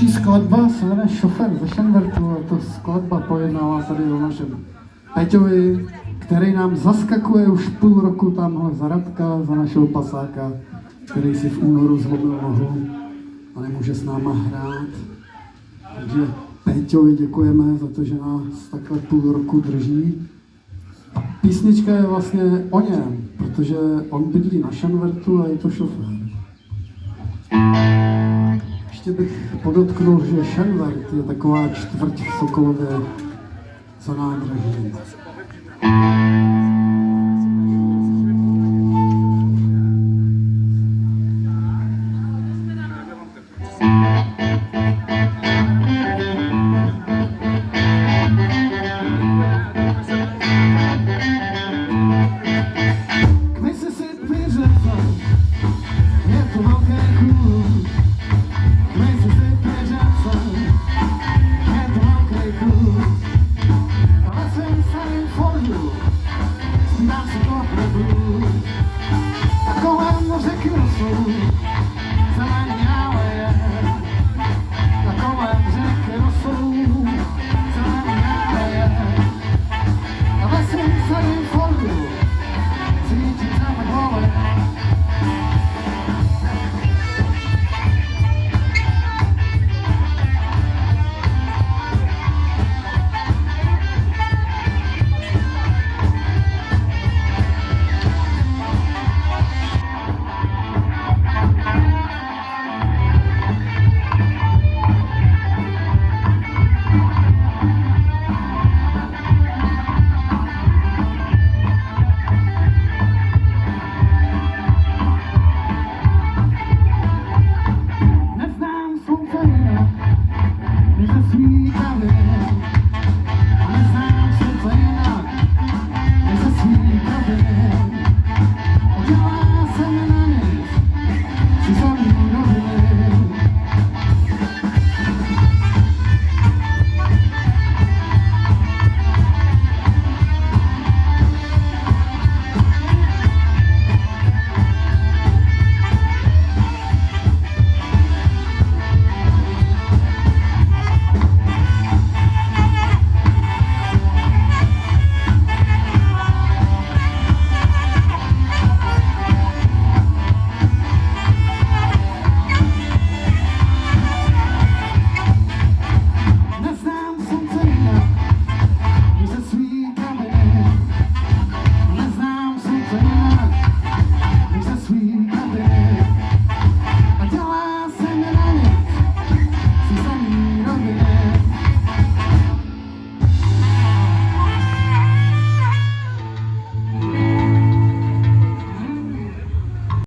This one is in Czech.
Další skladba se jmenuje Šofer ze Šenvertu. Je to skladba pojednává tady o našem Peťovi, který nám zaskakuje už půl roku tamhle za Radka, za našeho pasáka, který si v únoru zlomil nohu a nemůže s náma hrát. Takže Peťovi děkujeme za to, že nás takhle půl roku drží. A písnička je vlastně o něm, protože on bydlí na Šenvertu a je to šofér. Ještě bych podotknul, že Šenvert je taková čtvrť v Sokolově za nádražím.